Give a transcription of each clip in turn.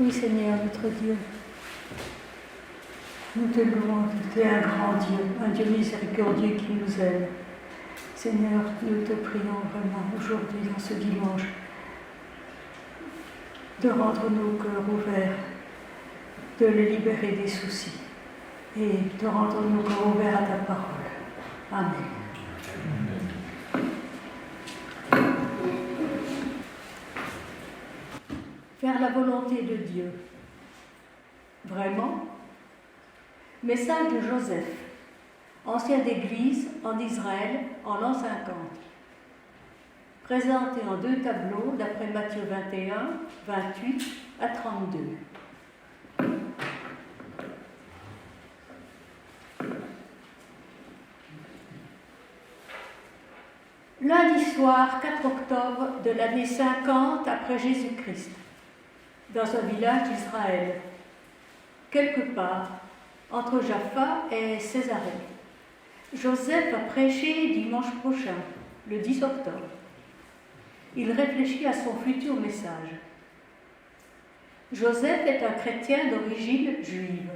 Oui, Seigneur, notre Dieu, nous te louons, tu es un grand Dieu, un Dieu miséricordieux qui nous aime. Seigneur, nous te prions vraiment aujourd'hui, dans ce dimanche, de rendre nos cœurs ouverts, de les libérer des soucis et de rendre nos cœurs ouverts à ta parole. Amen. Faire la volonté de Dieu. Vraiment? Message de Joseph, ancien d'église en Israël en l'an 50. Présenté en 2 tableaux d'après Matthieu 21, 28 à 32. Lundi soir, 4 octobre de l'année 50 après Jésus-Christ, dans un village d'Israël, quelque part entre Jaffa et Césarée, Joseph va prêcher dimanche prochain, le 10 octobre. Il réfléchit à son futur message. Joseph est un chrétien d'origine juive.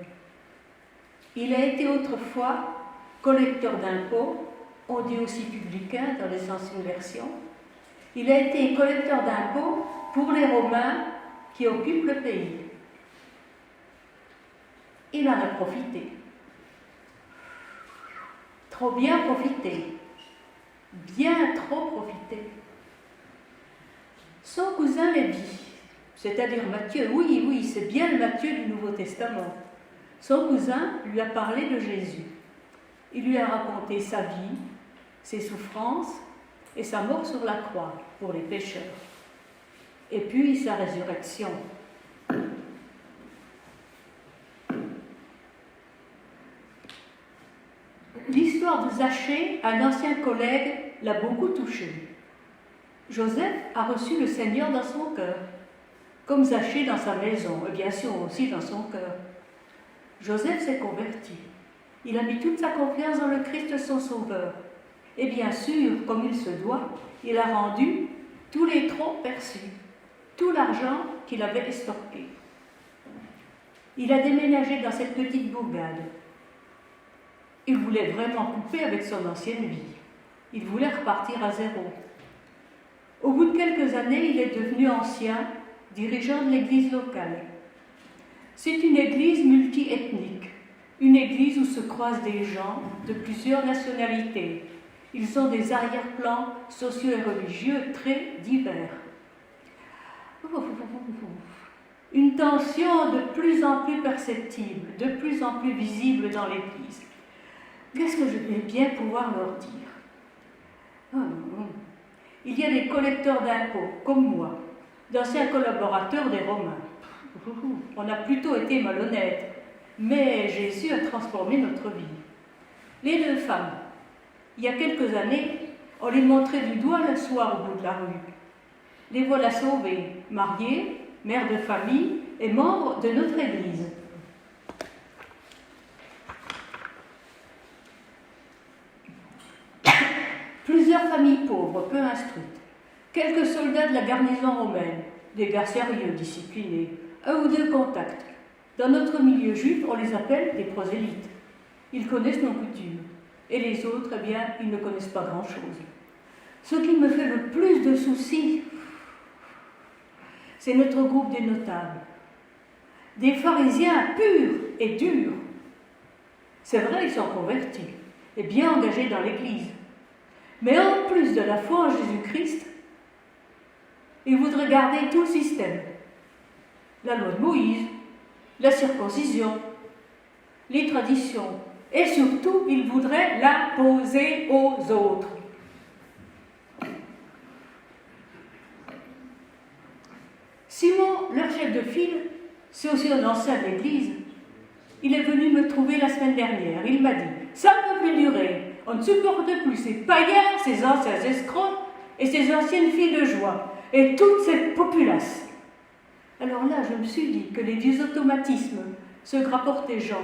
Il a été autrefois collecteur d'impôts, on dit aussi publicain dans les anciennes versions. Il a été collecteur d'impôts pour les Romains qui occupent le pays. Il en a profité. Trop bien profité. Bien trop profité. Son cousin Lévi, c'est-à-dire Matthieu, oui, c'est bien le Matthieu du Nouveau Testament. Son cousin lui a parlé de Jésus. Il lui a raconté sa vie, ses souffrances et sa mort sur la croix pour les pécheurs. Et puis sa résurrection. L'histoire de Zachée, un ancien collègue, l'a beaucoup touché. Joseph a reçu le Seigneur dans son cœur, comme Zachée dans sa maison, et bien sûr aussi dans son cœur. Joseph s'est converti. Il a mis toute sa confiance dans le Christ son Sauveur. Et bien sûr, comme il se doit, il a rendu tous les troncs perçus, tout l'argent qu'il avait estorqué. Il a déménagé dans cette petite bourgade. Il voulait vraiment couper avec son ancienne vie. Il voulait repartir à zéro. Au bout de quelques années, il est devenu ancien, dirigeant de l'église locale. C'est une église multi-ethnique, une église où se croisent des gens de plusieurs nationalités. Ils ont des arrière-plans sociaux et religieux très divers. Une tension de plus en plus perceptible, de plus en plus visible dans l'église. Qu'est-ce que je vais bien pouvoir leur dire? Il y a des collecteurs d'impôts, comme moi, d'anciens collaborateurs des Romains. On a plutôt été malhonnêtes, mais Jésus a transformé notre vie. Les 2 femmes, il y a quelques années, on les montrait du doigt le soir au bout de la rue. Les voilà sauvées, mariées, mères de famille et membres de notre Église. Plusieurs familles pauvres, peu instruites, quelques soldats de la garnison romaine, des gars sérieux, disciplinés, 1 ou 2 contacts. Dans notre milieu juif, on les appelle des prosélytes. Ils connaissent nos coutumes. Et les autres, eh bien, ils ne connaissent pas grand-chose. Ce qui me fait le plus de soucis, c'est notre groupe des notables. Des pharisiens purs et durs. C'est vrai, ils sont convertis et bien engagés dans l'Église. Mais en plus de la foi en Jésus-Christ, ils voudraient garder tout le système. La loi de Moïse, la circoncision, les traditions. Et surtout, ils voudraient l'imposer aux autres. Simon, leur chef de file, c'est aussi un ancien de l'Église. Il est venu me trouver la semaine dernière. Il m'a dit, ça ne peut plus durer. On ne supporte plus ces païens, ces anciens escrocs et ces anciennes filles de joie. Et toute cette populace. Alors là, je me suis dit que les vieux automatismes, ceux que rapportait Jean,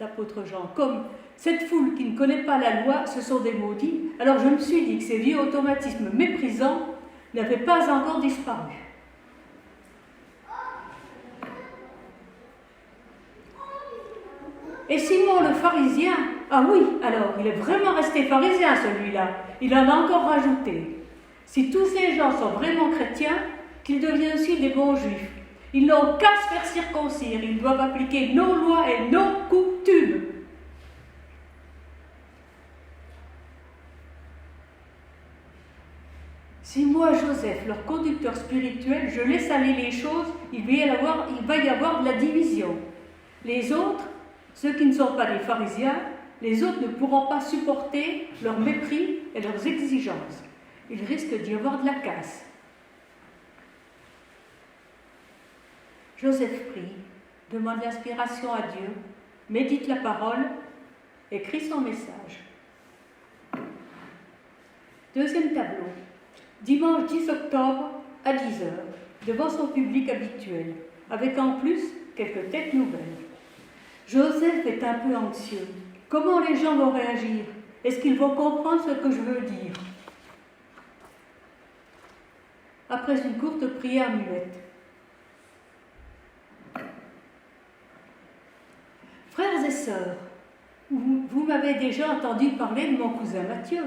l'apôtre Jean, comme cette foule qui ne connaît pas la loi, ce sont des maudits. Alors je me suis dit que ces vieux automatismes méprisants n'avaient pas encore disparu. Et Simon le pharisien, ah oui, alors il est vraiment resté pharisien celui-là, il en a encore rajouté. Si tous ces gens sont vraiment chrétiens, qu'ils deviennent aussi des bons juifs. Ils n'ont qu'à se faire circoncire, ils doivent appliquer nos lois et nos coutumes. Si moi, Joseph, leur conducteur spirituel, je laisse aller les choses, il va y avoir de la division. Les autres, ceux qui ne sont pas des pharisiens, les autres ne pourront pas supporter leur mépris et leurs exigences. Il risque d'y avoir de la casse. Joseph prie, demande l'inspiration à Dieu, médite la parole, écrit son message. Deuxième tableau. Dimanche 10 octobre à 10h, devant son public habituel, avec en plus quelques têtes nouvelles. Joseph est un peu anxieux. Comment les gens vont réagir? Est-ce qu'ils vont comprendre ce que je veux dire? Après une courte prière muette. Frères et sœurs, vous m'avez déjà entendu parler de mon cousin Matthieu.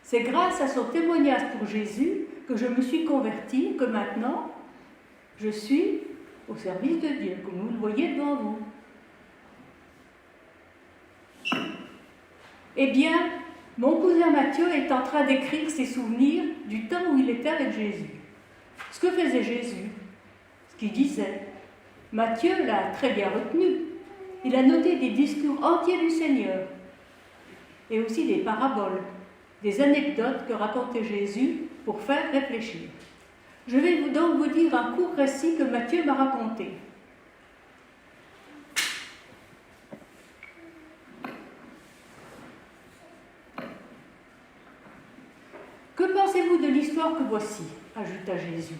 C'est grâce à son témoignage pour Jésus que je me suis convertie, que maintenant, je suis au service de Dieu, comme vous le voyez devant vous. Eh bien, mon cousin Matthieu est en train d'écrire ses souvenirs du temps où il était avec Jésus. Ce que faisait Jésus, ce qu'il disait. Matthieu l'a très bien retenu. Il a noté des discours entiers du Seigneur et aussi des paraboles, des anecdotes que racontait Jésus pour faire réfléchir. Je vais donc vous dire un court récit que Matthieu m'a raconté. Que pensez-vous de l'histoire que voici? Ajouta Jésus.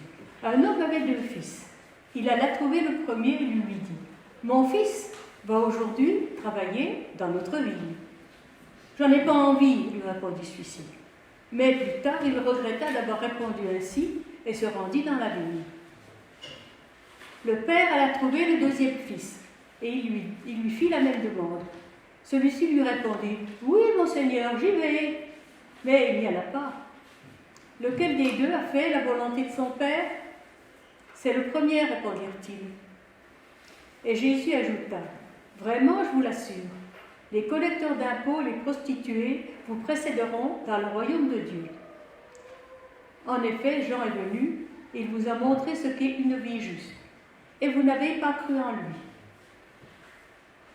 Un homme avait 2 fils. Il alla trouver le premier et lui dit: Mon fils va aujourd'hui travailler dans notre ville. J'en ai pas envie, lui répondit celui-ci. Mais plus tard, il regretta d'avoir répondu ainsi et se rendit dans la ville. Le père alla trouver le 2e fils et il lui fit la même demande. Celui-ci lui répondit: Oui, mon Seigneur, j'y vais. Mais il n'y alla pas. Lequel des deux a fait la volonté de son père? C'est le premier, répondirent-ils. Et Jésus ajouta: Vraiment, je vous l'assure, les collecteurs d'impôts, les prostituées vous précéderont dans le royaume de Dieu. En effet, Jean est venu, et il vous a montré ce qu'est une vie juste, et vous n'avez pas cru en lui.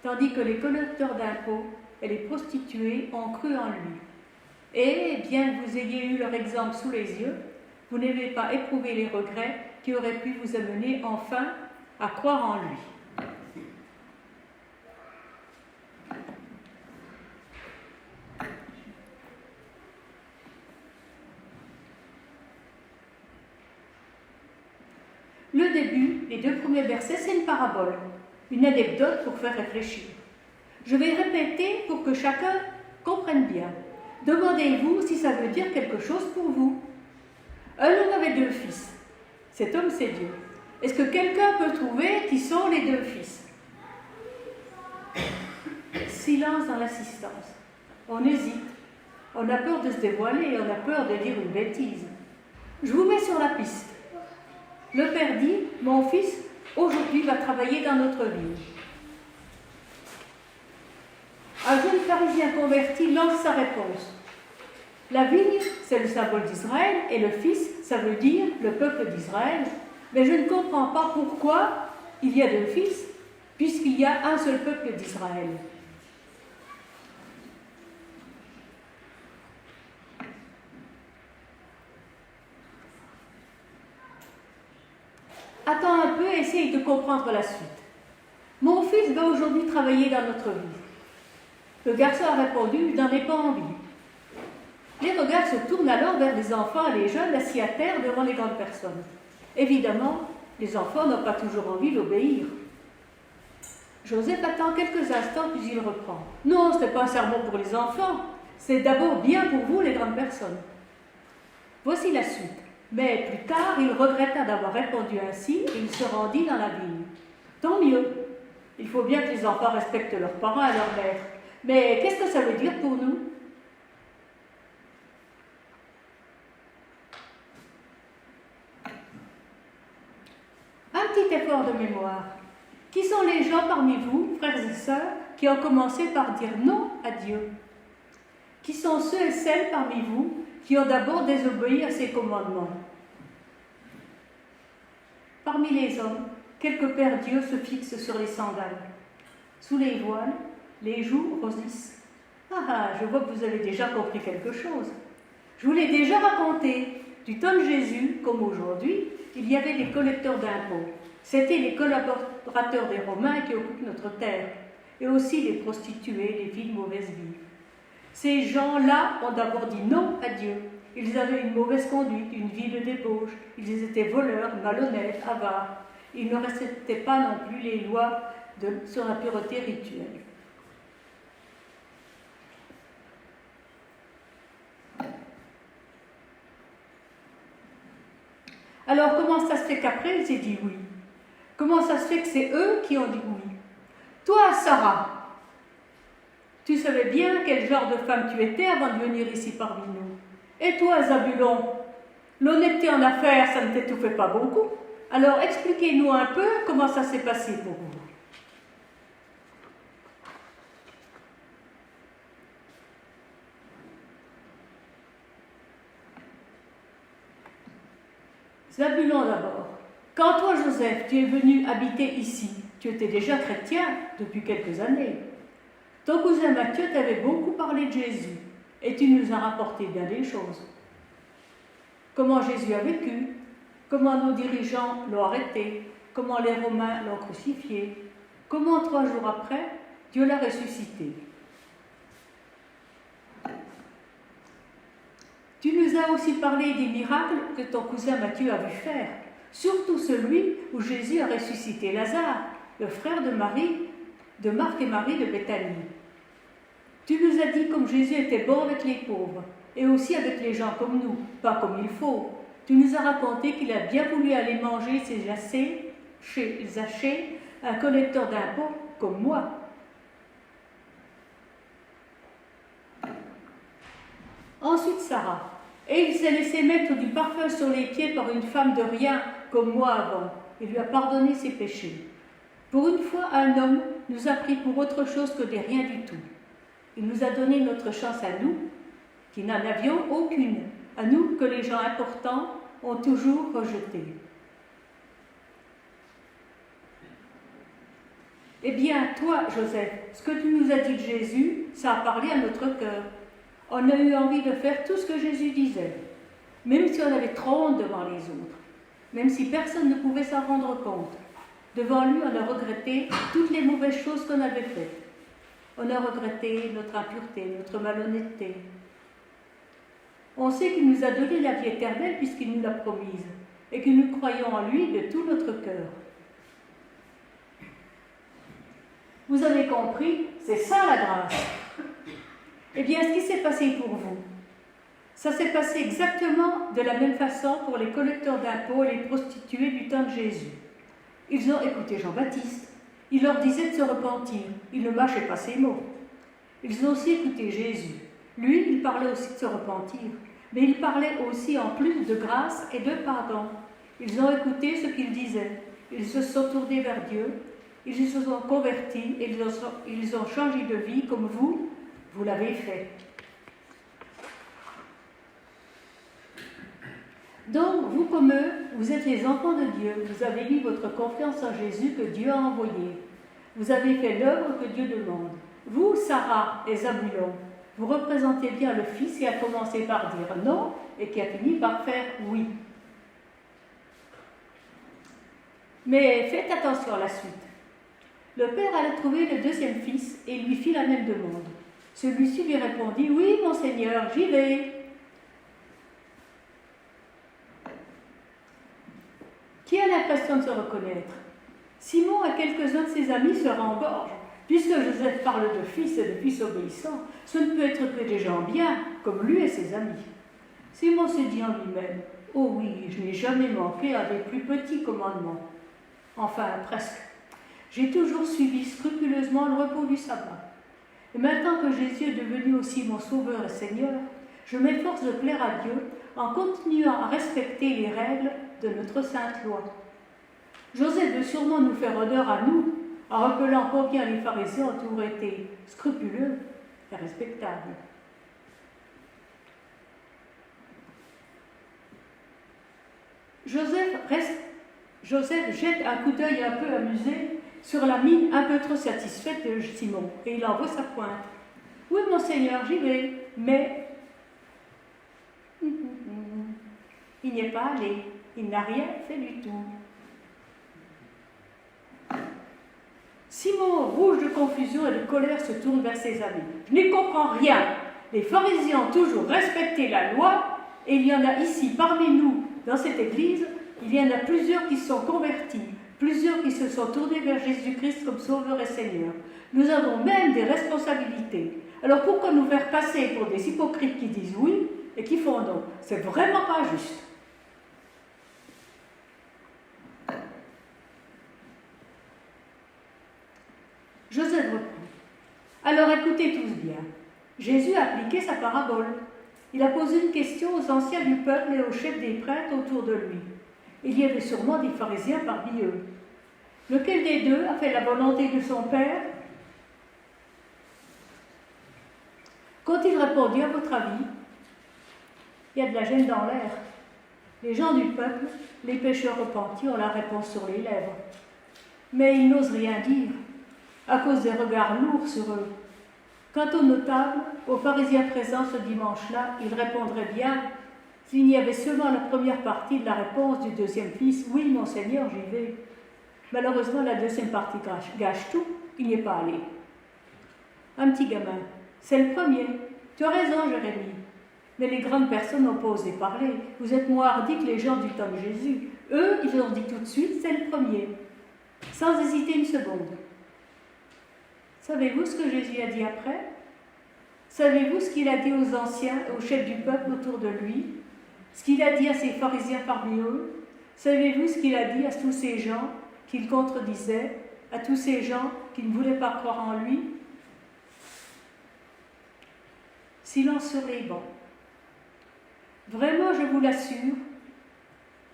Tandis que les collecteurs d'impôts et les prostituées ont cru en lui. Et, bien que vous ayez eu leur exemple sous les yeux, vous n'avez pas éprouvé les regrets qui auraient pu vous amener enfin à croire en lui. Le début, les 2 premiers versets, c'est une parabole, une anecdote pour faire réfléchir. Je vais répéter pour que chacun comprenne bien. Demandez-vous si ça veut dire quelque chose pour vous. Un homme avait 2 fils. Cet homme, c'est Dieu. Est-ce que quelqu'un peut trouver qui sont les 2 fils? Silence dans l'assistance. On hésite. On a peur de se dévoiler, on a peur de dire une bêtise. Je vous mets sur la piste. Le père dit: Mon fils, aujourd'hui, va travailler dans notre ville. Un jeune pharisien converti lance sa réponse. La vigne, c'est le symbole d'Israël, et le fils, ça veut dire le peuple d'Israël. Mais je ne comprends pas pourquoi il y a 2 fils, puisqu'il y a un seul peuple d'Israël. Attends un peu et essaye de comprendre la suite. Mon fils va aujourd'hui travailler dans notre ville. Le garçon a répondu: Je n'en ai pas envie. Les regards se tournent alors vers les enfants et les jeunes assis à terre devant les grandes personnes. Évidemment, les enfants n'ont pas toujours envie d'obéir. Joseph attend quelques instants, puis il reprend. Non, ce n'est pas un sermon pour les enfants, c'est d'abord bien pour vous, les grandes personnes. Voici la suite. Mais plus tard, il regretta d'avoir répondu ainsi et il se rendit dans la ville. Tant mieux. Il faut bien que les enfants respectent leurs parents et leurs maîtres. Mais qu'est-ce que ça veut dire pour nous? Un petit effort de mémoire. Qui sont les gens parmi vous, frères et sœurs, qui ont commencé par dire non à Dieu? Qui sont ceux et celles parmi vous qui ont d'abord désobéi à ses commandements? Parmi les hommes, quelques pères Dieu se fixent sur les sandales. Sous les voiles, les joues rosissent. Ah, je vois que vous avez déjà compris quelque chose. Je vous l'ai déjà raconté. Du temps de Jésus, comme aujourd'hui, il y avait des collecteurs d'impôts. C'étaient les collaborateurs des Romains qui occupent notre terre, et aussi les prostituées, les filles de mauvaise vie. Ces gens-là ont d'abord dit non à Dieu. Ils avaient une mauvaise conduite, une vie de débauche. Ils étaient voleurs, malhonnêtes, avares. Ils ne respectaient pas non plus les lois sur la pureté rituelle. Alors, comment ça se fait qu'après, ils aient dit oui? Comment ça se fait que c'est eux qui ont dit oui? Toi, Sarah, tu savais bien quel genre de femme tu étais avant de venir ici parmi nous. Et toi, Zabulon, l'honnêteté en affaires, ça ne t'étouffait pas beaucoup. Alors, expliquez-nous un peu comment ça s'est passé pour vous. Zabulon d'abord. Quand toi, Joseph, tu es venu habiter ici, tu étais déjà chrétien depuis quelques années. Ton cousin Matthieu t'avait beaucoup parlé de Jésus et tu nous as rapporté bien des choses. Comment Jésus a vécu, comment nos dirigeants l'ont arrêté, comment les Romains l'ont crucifié, comment 3 jours après, Dieu l'a ressuscité. Tu nous as aussi parlé des miracles que ton cousin Matthieu a vu faire, surtout celui où Jésus a ressuscité Lazare, le frère de Marie, de Marc et Marie de Béthanie. Tu nous as dit comme Jésus était bon avec les pauvres, et aussi avec les gens comme nous, pas comme il faut. Tu nous as raconté qu'il a bien voulu aller manger chez Zachée, un collecteur d'impôts comme moi. Ensuite Sarah. Et il s'est laissé mettre du parfum sur les pieds par une femme de rien, comme moi avant, et lui a pardonné ses péchés. Pour une fois, un homme nous a pris pour autre chose que des rien du tout. Il nous a donné notre chance à nous, qui n'en avions aucune, à nous que les gens importants ont toujours rejetés. Eh bien, toi, Joseph, ce que tu nous as dit de Jésus, ça a parlé à notre cœur. On a eu envie de faire tout ce que Jésus disait, même si on avait trop honte devant les autres, même si personne ne pouvait s'en rendre compte. Devant lui, on a regretté toutes les mauvaises choses qu'on avait faites. On a regretté notre impureté, notre malhonnêteté. On sait qu'il nous a donné la vie éternelle puisqu'il nous l'a promise, et que nous croyons en lui de tout notre cœur. Vous avez compris, c'est ça la grâce. Eh bien, ce qui s'est passé pour vous, ça s'est passé exactement de la même façon pour les collecteurs d'impôts et les prostituées du temps de Jésus. Ils ont écouté Jean-Baptiste. Il leur disait de se repentir. Il ne mâchait pas ses mots. Ils ont aussi écouté Jésus. Lui, il parlait aussi de se repentir. Mais il parlait aussi en plus de grâce et de pardon. Ils ont écouté ce qu'il disait. Ils se sont tournés vers Dieu. Ils se sont convertis et ils ont changé de vie comme vous l'avez fait. Donc, vous comme eux, vous êtes les enfants de Dieu. Vous avez mis votre confiance en Jésus que Dieu a envoyé. Vous avez fait l'œuvre que Dieu demande. Vous, Sarah et Zabulon, vous représentez bien le Fils qui a commencé par dire non et qui a fini par faire oui. Mais faites attention à la suite. Le père alla trouver le deuxième fils et lui fit la même demande. Celui-ci lui répondit « Oui, mon Seigneur, j'y vais. » Qui a l'impression de se reconnaître? Simon et quelques-uns de ses amis se rengorgent. Puisque Joseph parle de fils et de fils obéissants, ce ne peut être que des gens bien, comme lui et ses amis. Simon se dit en lui-même « Oh oui, je n'ai jamais manqué à des plus petits commandements. » Enfin, presque. J'ai toujours suivi scrupuleusement le repos du sabbat. Et maintenant que Jésus est devenu aussi mon Sauveur et Seigneur, je m'efforce de plaire à Dieu en continuant à respecter les règles de notre sainte loi. Joseph veut sûrement nous faire honneur à nous, en rappelant combien les pharisiens ont toujours été scrupuleux et respectables. Joseph jette un coup d'œil un peu amusé sur la mine un peu trop satisfaite de Simon, et il envoie sa pointe. « Oui, mon Seigneur, j'y vais, mais... » Il n'y est pas allé, il n'a rien fait du tout. Simon, rouge de confusion et de colère, se tourne vers ses amis. « Je n'y comprends rien. Les pharisiens ont toujours respecté la loi, et il y en a ici parmi nous, dans cette église, il y en a plusieurs qui se sont convertis, plusieurs qui se sont tournés vers Jésus-Christ comme Sauveur et Seigneur. Nous avons même des responsabilités. Alors pourquoi nous faire passer pour des hypocrites qui disent oui et qui font non? C'est vraiment pas juste. » Joseph reprend. Alors écoutez tous bien. Jésus a appliqué sa parabole. Il a posé une question aux anciens du peuple et aux chefs des prêtres autour de lui. Il y avait sûrement des pharisiens parmi eux. Lequel des deux a fait la volonté de son Père? Qu'ont-ils répondu à votre avis? Il y a de la gêne dans l'air. Les gens du peuple, les pécheurs repentis, ont la réponse sur les lèvres. Mais ils n'osent rien dire, à cause des regards lourds sur eux. Quant aux notables, aux pharisiens présents ce dimanche-là, ils répondraient bien s'il n'y avait seulement la première partie de la réponse du deuxième fils, « Oui, mon Seigneur, j'y vais. » Malheureusement, la deuxième partie gâche tout, il n'y est pas allé. Un petit gamin, c'est le premier. Tu as raison, Jérémie. Mais les grandes personnes n'ont pas osé parler. Vous êtes moins hardis que les gens du temps de Jésus. Eux, ils ont dit tout de suite, c'est le premier, sans hésiter une seconde. Savez-vous ce que Jésus a dit après? Savez-vous ce qu'il a dit aux anciens et aux chefs du peuple autour de lui? Ce qu'il a dit à ces pharisiens parmi eux? Savez-vous ce qu'il a dit à tous ces gens qu'il contredisait, à tous ces gens qui ne voulaient pas croire en lui? Silence sur les bancs. Vraiment, je vous l'assure,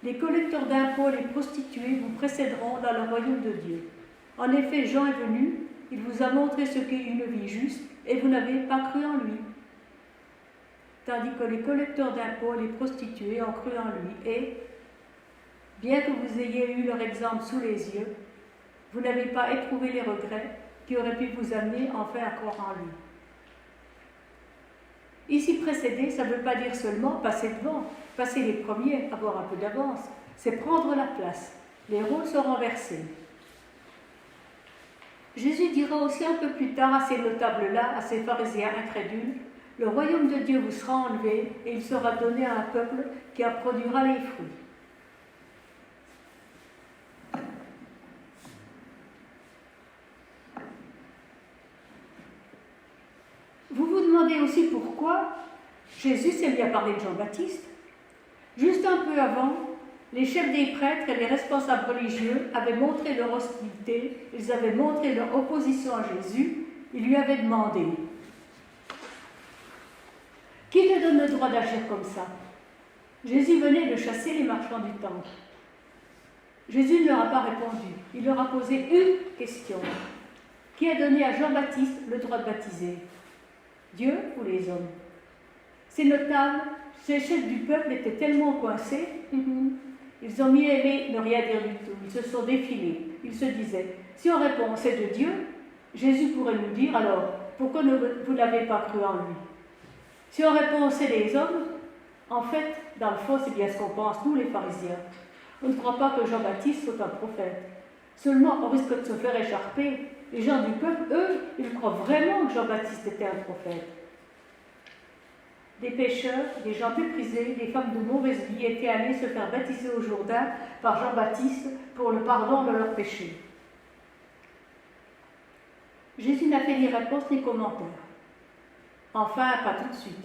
les collecteurs d'impôts et les prostituées vous précéderont dans le royaume de Dieu. En effet, Jean est venu, il vous a montré ce qu'est une vie juste, et vous n'avez pas cru en lui. Tandis que les collecteurs d'impôts et les prostituées ont cru en lui, et, bien que vous ayez eu leur exemple sous les yeux, vous n'avez pas éprouvé les regrets qui auraient pu vous amener enfin à croire en lui. Ici, précéder, ça ne veut pas dire seulement passer devant, passer les premiers, avoir un peu d'avance. C'est prendre la place. Les rôles sont renversés. Jésus dira aussi un peu plus tard à ces notables-là, à ces pharisiens incrédules, « Le royaume de Dieu vous sera enlevé et il sera donné à un peuple qui en produira les fruits. » Vous vous demandez aussi pourquoi Jésus s'est mis à parler de Jean-Baptiste. Juste un peu avant, les chefs des prêtres et les responsables religieux avaient montré leur hostilité, ils avaient montré leur opposition à Jésus, ils lui avaient demandé « Qui te donne le droit d'agir comme ça ?» Jésus venait de chasser les marchands du temple. Jésus ne leur a pas répondu, il leur a posé une question. Qui a donné à Jean-Baptiste le droit de baptiser? Dieu ou les hommes? Ces notables, ces chefs du peuple étaient tellement coincés, ils ont mieux aimé ne rien dire du tout. Ils se sont défilés. Ils se disaient, si on répond c'est de Dieu, Jésus pourrait nous dire, alors, pourquoi vous n'avez pas cru en lui? Si on répond c'est les hommes, en fait, dans le fond, c'est bien ce qu'on pense, nous les pharisiens. On ne croit pas que Jean-Baptiste soit un prophète. Seulement, on risque de se faire écharper. Les gens du peuple, eux, ils croient vraiment que Jean-Baptiste était un prophète. Des pécheurs, des gens méprisés, des femmes de mauvaise vie étaient allés se faire baptiser au Jourdain par Jean-Baptiste pour le pardon de leurs péchés. Jésus n'a fait ni réponse ni commentaire. Enfin, pas tout de suite.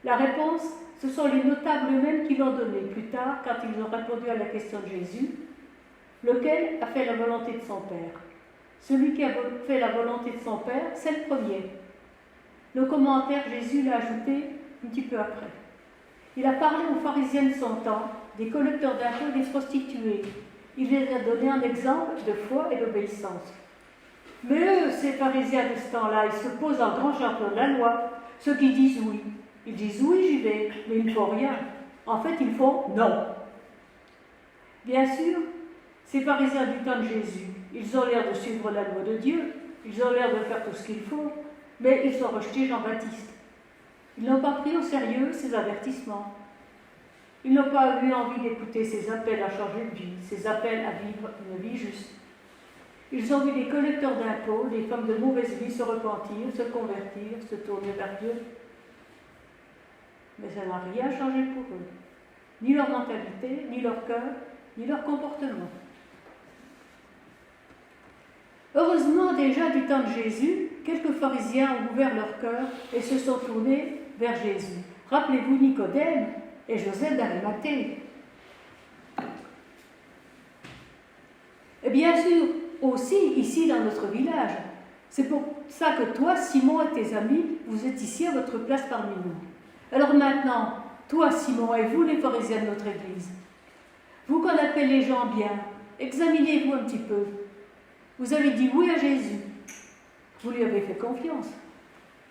La réponse, ce sont les notables eux-mêmes qui l'ont donnée plus tard, quand ils ont répondu à la question de Jésus, lequel a fait la volonté de son Père. Celui qui a fait la volonté de son Père, c'est le premier. Le commentaire, Jésus l'a ajouté un petit peu après. Il a parlé aux pharisiens de son temps, des collecteurs d'impôts et des prostituées. Il les a donné un exemple de foi et d'obéissance. Mais eux, ces pharisiens de ce temps-là, ils se posent en grand champion de la loi. Ceux qui disent oui. Ils disent oui, j'y vais, mais ils ne font rien. En fait, ils font non. Bien sûr, ces pharisiens du temps de Jésus, ils ont l'air de suivre la loi de Dieu, ils ont l'air de faire tout ce qu'il faut, mais ils ont rejeté Jean-Baptiste. Ils n'ont pas pris au sérieux ses avertissements. Ils n'ont pas eu envie d'écouter ses appels à changer de vie, ses appels à vivre une vie juste. Ils ont vu des collecteurs d'impôts, des femmes de mauvaise vie se repentir, se convertir, se tourner vers Dieu. Mais ça n'a rien changé pour eux. Ni leur mentalité, ni leur cœur, ni leur comportement. Heureusement, déjà du temps de Jésus, quelques pharisiens ont ouvert leur cœur et se sont tournés vers Jésus. Rappelez-vous Nicodème et Joseph d'Arimathée. Et bien sûr, aussi ici dans notre village. C'est pour ça que toi, Simon et tes amis, vous êtes ici à votre place parmi nous. Alors maintenant, toi, Simon, et vous, les pharisiens de notre Église, vous qu'on appelle les gens bien, examinez-vous un petit peu. Vous avez dit oui à Jésus. Vous lui avez fait confiance.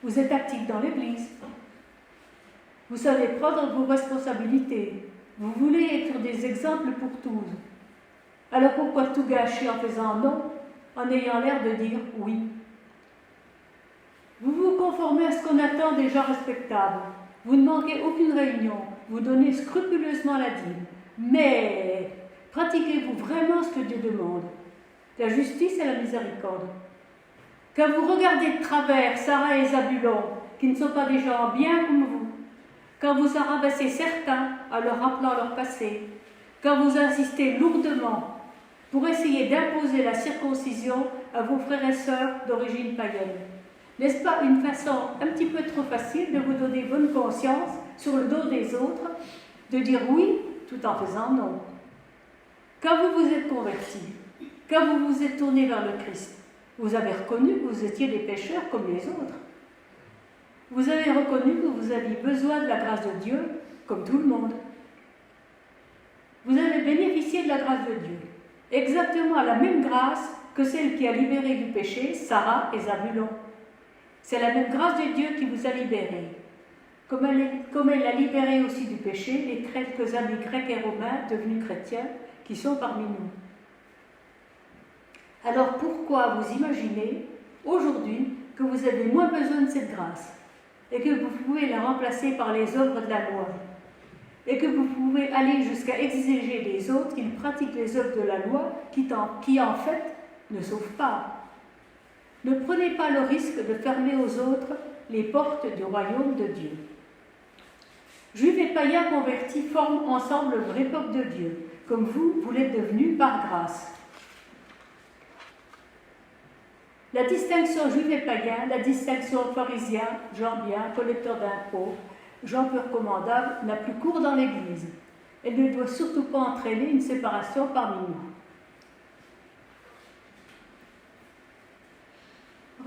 Vous êtes actifs dans l'Église. Vous savez prendre vos responsabilités. Vous voulez être des exemples pour tous. Alors pourquoi tout gâcher en faisant non, en ayant l'air de dire oui? Vous vous conformez à ce qu'on attend des gens respectables. Vous ne manquez aucune réunion. Vous donnez scrupuleusement la dîme. Mais pratiquez-vous vraiment ce que Dieu demande? La justice et la miséricorde. Quand vous regardez de travers Sarah et Zabulon, qui ne sont pas des gens bien comme vous, quand vous en rabaissez certains en leur rappelant leur passé, quand vous insistez lourdement pour essayer d'imposer la circoncision à vos frères et sœurs d'origine païenne, n'est-ce pas une façon un petit peu trop facile de vous donner bonne conscience sur le dos des autres, de dire oui tout en faisant non? Quand vous vous êtes convertis, quand vous vous êtes tourné vers le Christ, vous avez reconnu que vous étiez des pécheurs comme les autres. Vous avez reconnu que vous aviez besoin de la grâce de Dieu, comme tout le monde. Vous avez bénéficié de la grâce de Dieu, exactement la même grâce que celle qui a libéré du péché Sarah et Zabulon. C'est la même grâce de Dieu qui vous a libéré. Comme elle a libéré aussi du péché les quelques amis grecs et romains devenus chrétiens qui sont parmi nous. Alors pourquoi vous imaginez aujourd'hui que vous avez moins besoin de cette grâce et que vous pouvez la remplacer par les œuvres de la loi et que vous pouvez aller jusqu'à exiger des autres qu'ils pratiquent les œuvres de la loi qui en fait ne sauvent pas? Ne prenez pas le risque de fermer aux autres les portes du royaume de Dieu. Juifs et païens convertis forment ensemble le vrai peuple de Dieu, comme vous l'êtes devenus par grâce. La distinction juif et païen, la distinction pharisien, gens bien, collecteur d'impôts, gens peu recommandables, n'a plus cours dans l'Église. Elle ne doit surtout pas entraîner une séparation parmi nous.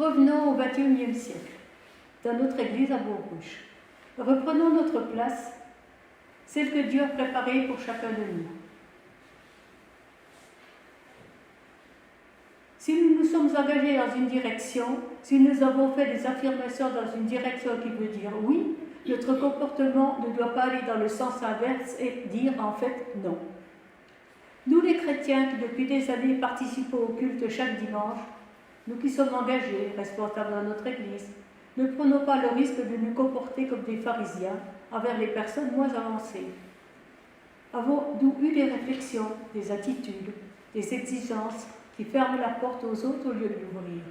Revenons au XXIe siècle, dans notre Église à Bourg-Rouge. Reprenons notre place, celle que Dieu a préparée pour chacun de nous. Si nous nous sommes engagés dans une direction, si nous avons fait des affirmations dans une direction qui veut dire oui, notre comportement ne doit pas aller dans le sens inverse et dire en fait non. Nous les chrétiens qui depuis des années participons au culte chaque dimanche, nous qui sommes engagés, responsables dans notre Église, ne prenons pas le risque de nous comporter comme des pharisiens envers les personnes moins avancées. Avons-nous eu des réflexions, des attitudes, des exigences qui ferment la porte aux autres au lieu de l'ouvrir?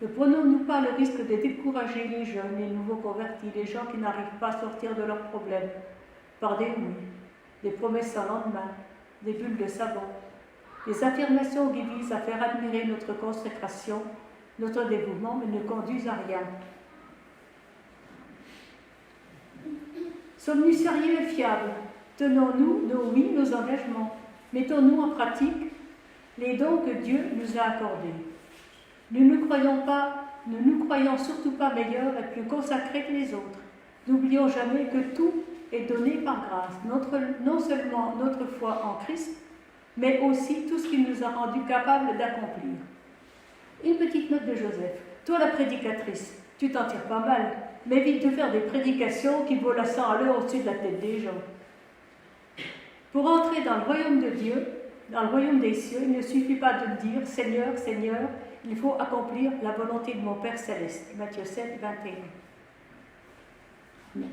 Ne prenons-nous pas le risque de décourager les jeunes, les nouveaux convertis, les gens qui n'arrivent pas à sortir de leurs problèmes par des oui, des promesses sans lendemain, des bulles de savon, des affirmations qui visent à faire admirer notre consécration, notre dévouement, mais ne conduisent à rien? Sommes-nous sérieux et fiables? Tenons-nous nos oui, nos engagements? Mettons-nous en pratique les dons que Dieu nous a accordés? Nous ne nous croyons surtout pas meilleurs et plus consacrés que les autres. N'oublions jamais que tout est donné par grâce, non seulement notre foi en Christ, mais aussi tout ce qu'il nous a rendus capables d'accomplir. Une petite note de Joseph. Toi, la prédicatrice, tu t'en tires pas mal, mais évite de faire des prédications qui volent à 100 à l'heure au-dessus de la tête des gens. Pour entrer dans le royaume de Dieu, dans le royaume des cieux, il ne suffit pas de dire « Seigneur, Seigneur », il faut accomplir la volonté de mon Père céleste. Matthieu 7, 21. Amen.